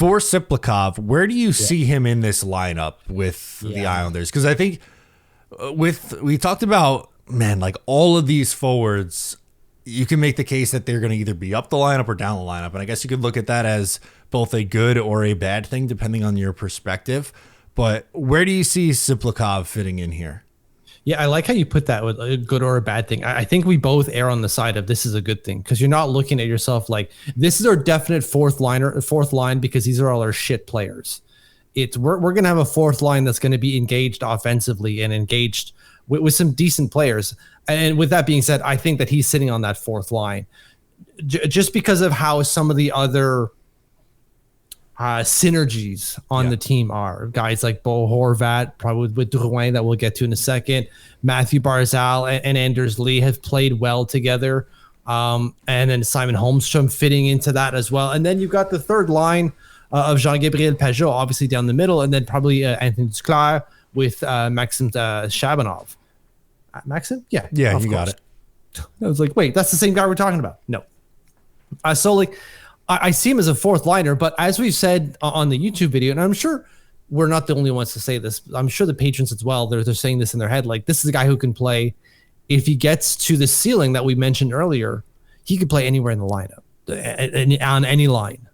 For Tsyplakov, where do you see him in this lineup with the Islanders? Because I think we talked about, man, like all of these forwards, you can make the case that they're going to either be up the lineup or down the lineup. And I guess you could look at that as both a good or a bad thing, depending on your perspective. But where do you see Tsyplakov fitting in here? Yeah, I like how you put that with a good or a bad thing. I think we both err on the side of this is a good thing, because you're not looking at yourself like this is our definite fourth line because these are all our shit players. We're going to have a fourth line that's going to be engaged offensively and engaged with some decent players. And with that being said, I think that he's sitting on that fourth line just because of how some of the other synergies on the team are. Guys like Bo Horvat, probably with Drouin, that we'll get to in a second. Matthew Barzal and Anders Lee have played well together. And then Simon Holmstrom fitting into that as well. And then you've got the third line of Jean-Gabriel Pageau, obviously down the middle, and then probably Anthony Duclair with Maxim Tsyplakov. Maxim? Yeah, you course. got it. I was like, wait, that's the same guy we're talking about. No. So like, I see him as a fourth liner, but as we've said on the YouTube video, and I'm sure we're not the only ones to say this, I'm sure the patrons as well, they're saying this in their head, like this is a guy who can play. If he gets to the ceiling that we mentioned earlier, he could play anywhere in the lineup, on any line.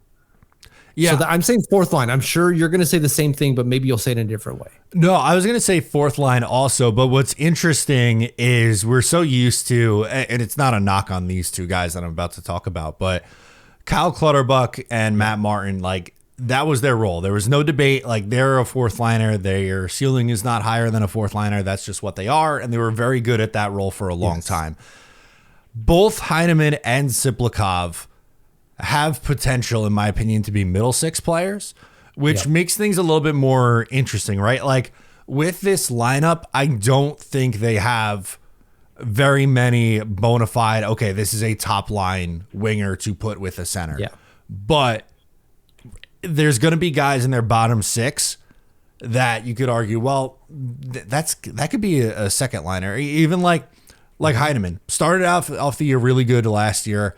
Yeah, so I'm saying fourth line. I'm sure you're going to say the same thing, but maybe you'll say it in a different way. No, I was going to say fourth line also, but what's interesting is we're so used to, and it's not a knock on these two guys that I'm about to talk about, but Kyle Clutterbuck and Matt Martin, like that was their role. There was no debate. Like they're a fourth liner. Their ceiling is not higher than a fourth liner. That's just what they are. And they were very good at that role for a long time. Both Heineman and Tsyplakov have potential, in my opinion, to be middle six players, which makes things a little bit more interesting, right? Like with this lineup, I don't think they have very many bona fide, okay, this is a top line winger to put with a center. Yeah. But there's going to be guys in their bottom six that you could argue, well, that could be a second liner. Even like Heineman started off the year really good last year,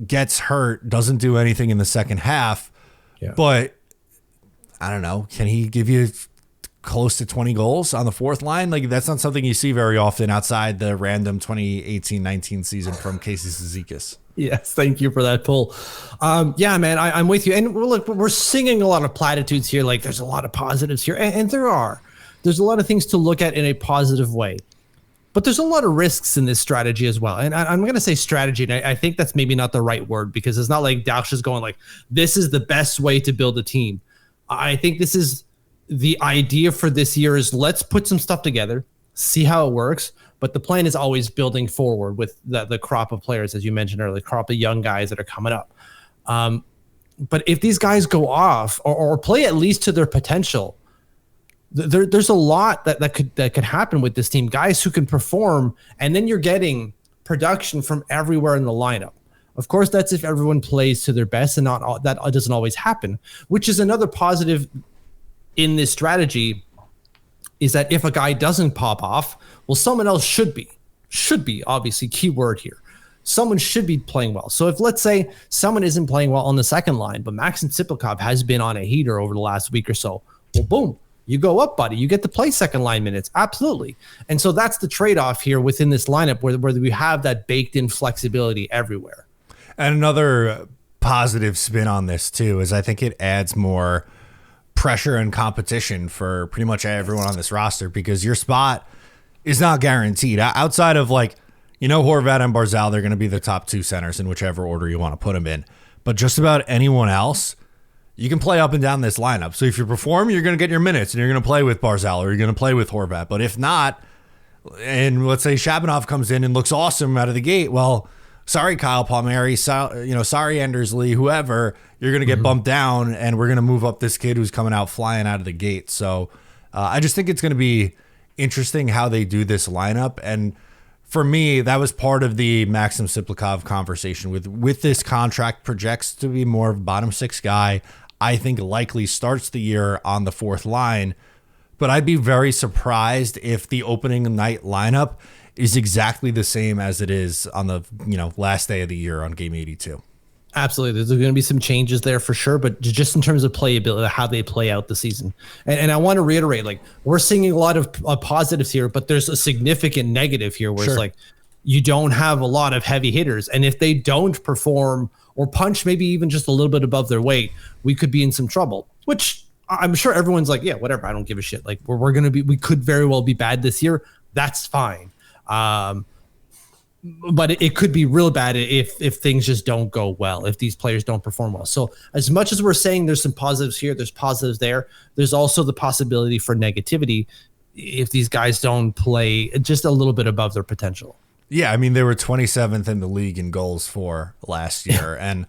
gets hurt, doesn't do anything in the second half. Yeah. But I don't know, can he give you close to 20 goals on the fourth line? Like that's not something you see very often outside the random 2018-19 season from Casey Cizikas. Yes, thank you for that pull. Yeah, man, I'm with you. And look, we're singing a lot of platitudes here. Like there's a lot of positives here, and there are. There's a lot of things to look at in a positive way. But there's a lot of risks in this strategy as well. And I'm going to say strategy, and I think that's maybe not the right word, because it's not like Dauch is going like, this is the best way to build a team. I think this is the idea for this year is let's put some stuff together, see how it works. But the plan is always building forward with the crop of players, as you mentioned earlier, crop of young guys that are coming up. But if these guys go off or play at least to their potential, there's a lot that could happen with this team. Guys who can perform, and then you're getting production from everywhere in the lineup. Of course, that's if everyone plays to their best, and that doesn't always happen, which is another positive in this strategy, is that if a guy doesn't pop off, well, someone else should be obviously key word here. Someone should be playing well. So if let's say someone isn't playing well on the second line, but Maxim Tsyplakov has been on a heater over the last week or so, well, boom, you go up, buddy. You get to play second line minutes. Absolutely. And so that's the trade-off here within this lineup where we have that baked in flexibility everywhere. And another positive spin on this too is I think it adds more pressure and competition for pretty much everyone on this roster, because your spot is not guaranteed. Outside of like, Horvat and Barzal, they're going to be the top two centers in whichever order you want to put them in. But just about anyone else, you can play up and down this lineup. So if you perform, you're going to get your minutes and you're going to play with Barzal or you're going to play with Horvat. But if not, and let's say Shabanov comes in and looks awesome out of the gate, well, sorry, Kyle Palmieri, sorry, Anders Lee, whoever, you're going to get bumped down and we're going to move up this kid who's coming out flying out of the gate. So I just think it's going to be interesting how they do this lineup. And for me, that was part of the Maxim Tsyplakov conversation with this contract projects to be more of a bottom six guy. I think likely starts the year on the fourth line, but I'd be very surprised if the opening night lineup is exactly the same as it is on the last day of the year on game 82. Absolutely. There's going to be some changes there for sure, but just in terms of playability, how they play out the season. And I want to reiterate, like, we're seeing a lot of positives here, but there's a significant negative here where it's like, you don't have a lot of heavy hitters. And if they don't perform or punch maybe even just a little bit above their weight, we could be in some trouble, which I'm sure everyone's like, yeah, whatever. I don't give a shit. Like we could very well be bad this year. That's fine. But it could be real bad if things just don't go well, if these players don't perform well. So as much as we're saying there's some positives here, there's positives there, there's also the possibility for negativity if these guys don't play just a little bit above their potential. Yeah, I mean, they were 27th in the league in goals for last year. And,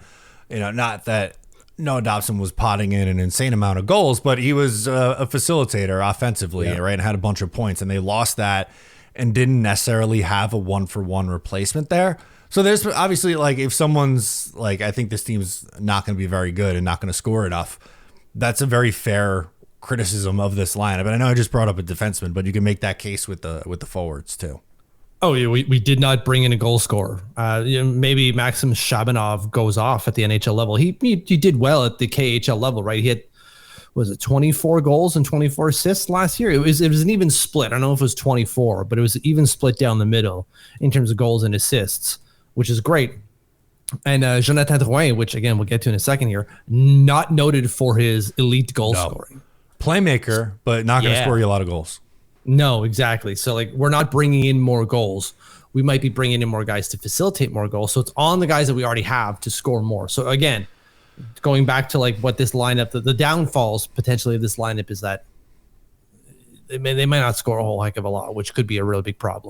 not that Noah Dobson was potting in an insane amount of goals, but he was a facilitator offensively, right, and had a bunch of points. And they lost that and didn't necessarily have a 1-for-1 replacement there. So there's obviously, like, if someone's like, I think this team's not going to be very good and not going to score enough, that's a very fair criticism of this lineup. And I know I just brought up a defenseman, but you can make that case with the forwards too. Oh, yeah, we did not bring in a goal scorer. Maybe Maxim Tsyplakov goes off at the NHL level. He did well at the KHL level, right? He had, was it 24 goals and 24 assists last year? It was an even split. I don't know if it was 24, but it was an even split down the middle in terms of goals and assists, which is great. And Jonathan Drouin, which again we'll get to in a second here, not noted for his elite goal scoring. Playmaker, but not going to score you a lot of goals. No, exactly. So like we're not bringing in more goals. We might be bringing in more guys to facilitate more goals. So it's on the guys that we already have to score more. So again, going back to like what this lineup, the downfalls potentially of this lineup is that they might not score a whole heck of a lot, which could be a really big problem.